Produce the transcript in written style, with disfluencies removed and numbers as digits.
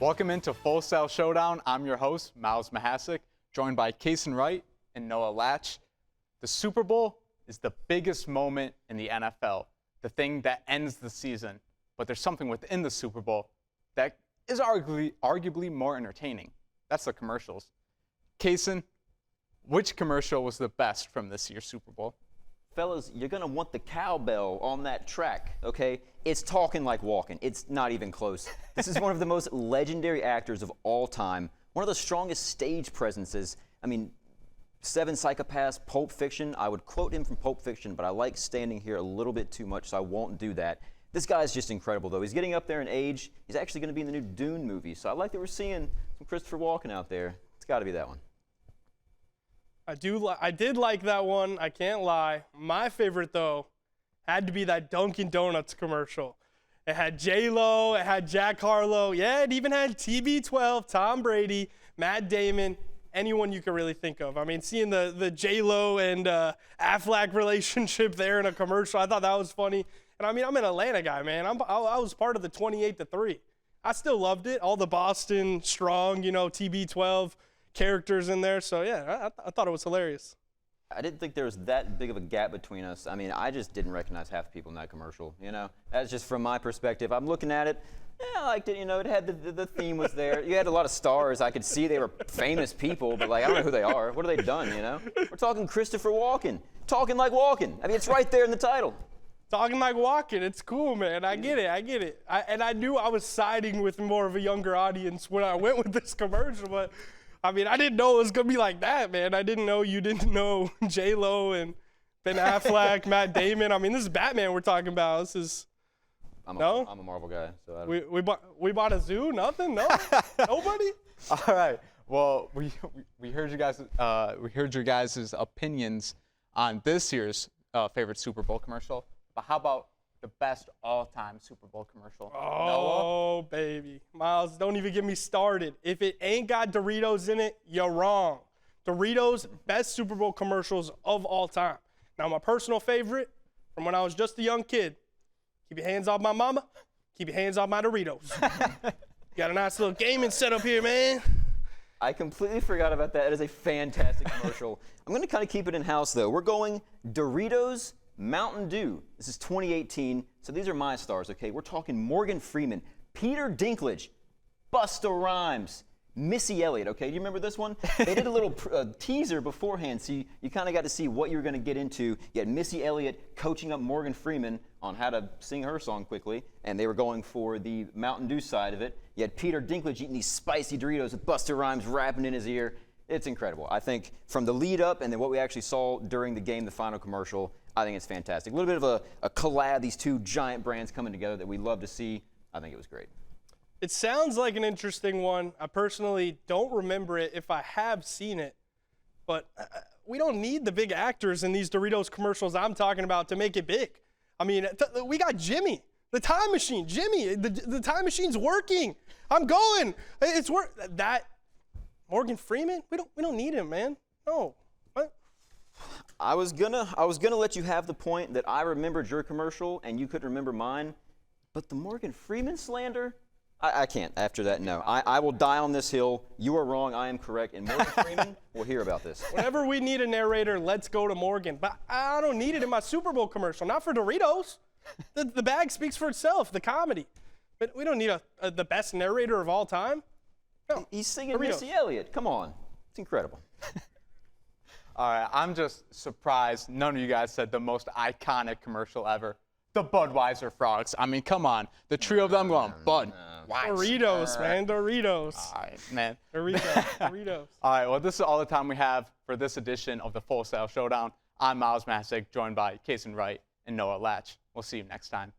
Welcome into Full Sail Showdown. I'm your host, Miles Mahasic, joined by Kason Wright and Noah Latch. The Super Bowl is the biggest moment in the NFL, the thing that ends the season. But there's something within the Super Bowl that is arguably more entertaining. That's the commercials. Kason, which commercial was the best from this year's Super Bowl? Fellas, you're going to want the cowbell on that track, okay? It's talking like walking. It's not even close. This is one of the most legendary actors of all time, one of the strongest stage presences. I mean, Seven Psychopaths, Pulp Fiction. I would quote him from Pulp Fiction, but I like standing here a little bit too much, so I won't do that. This guy's just incredible, though. He's getting up there in age. He's actually going to be in the new Dune movie, so I like that we're seeing some Christopher Walken out there. It's got to be that one. I did like that one. I can't lie. My favorite, though, had to be that Dunkin' Donuts commercial. It had J-Lo. It had Jack Harlow. Yeah, it even had TB12, Tom Brady, Matt Damon, anyone you could really think of. I mean, seeing the J-Lo and Affleck relationship there in a commercial, I thought that was funny. And, I mean, I'm an Atlanta guy, man. I was part of the 28-3. I still loved it. All the Boston strong, TB12 characters in there. So, yeah, I thought it was hilarious. I didn't think there was that big of a gap between us. I mean, I just didn't recognize half the people in that commercial, That's just from my perspective. I'm looking at it. Yeah, I liked it. It had the theme was there. You had a lot of stars. I could see they were famous people, but, I don't know who they are. What have they done, We're talking Christopher Walken. Talking like Walken. I mean, it's right there in the title. Talking like Walken. It's cool, man. I get it. And I knew I was siding with more of a younger audience when I went with this commercial, but I mean, I didn't know it was going to be like that, man. I didn't know you didn't know J-Lo and Ben Affleck, Matt Damon. I mean, this is Batman we're talking about. This is I'm no? I'm a Marvel guy. So we bought a zoo? Nothing? No? Nobody? All right. Well, we heard you guys. We heard your guys' opinions on this year's favorite Super Bowl commercial. But how about the best all-time Super Bowl commercial? Oh, Noah? Baby. Miles, don't even get me started. If it ain't got Doritos in it, you're wrong. Doritos, best Super Bowl commercials of all time. Now, my personal favorite from when I was just a young kid, keep your hands off my mama, keep your hands off my Doritos. Got a nice little gaming setup here, man. I completely forgot about that. It is a fantastic commercial. I'm going to kind of keep it in-house, though. We're going Doritos, Mountain Dew. This is 2018, so these are my stars, okay? We're talking Morgan Freeman, Peter Dinklage, Busta Rhymes, Missy Elliott, okay? Do you remember this one? They did a little teaser beforehand, so you kind of got to see what you were going to get into. You had Missy Elliott coaching up Morgan Freeman on how to sing her song quickly, and they were going for the Mountain Dew side of it. You had Peter Dinklage eating these spicy Doritos with Busta Rhymes rapping in his ear. It's incredible. I think from the lead up and then what we actually saw during the game, the final commercial, I think it's fantastic. A little bit of a collab, these two giant brands coming together that we love to see. I think it was great. It sounds like an interesting one. I personally don't remember it if I have seen it, but we don't need the big actors in these Doritos commercials I'm talking about to make it big. I mean, we got Jimmy, the time machine. Jimmy, the time machine's working. I'm going. It's that Morgan Freeman, we don't need him, man. No. What? I was gonna let you have the point that I remembered your commercial and you couldn't remember mine, but the Morgan Freeman slander, I can't. After that, no. I will die on this hill. You are wrong. I am correct. And Morgan Freeman will hear about this. Whenever we need a narrator, let's go to Morgan. But I don't need it in my Super Bowl commercial. Not for Doritos. The bag speaks for itself. The comedy. But we don't need the best narrator of all time. No. He's singing Doritos. Missy Elliott. Come on. It's incredible. All right. I'm just surprised none of you guys said the most iconic commercial ever. The Budweiser frogs. I mean, come on. The trio of them going, Bud. Doritos, man. Doritos. All right, man. Doritos. All right, well, this is all the time we have for this edition of the Full Sail Showdown. I'm Miles Mahasic, joined by Kason Wright and Noah Latch. We'll see you next time.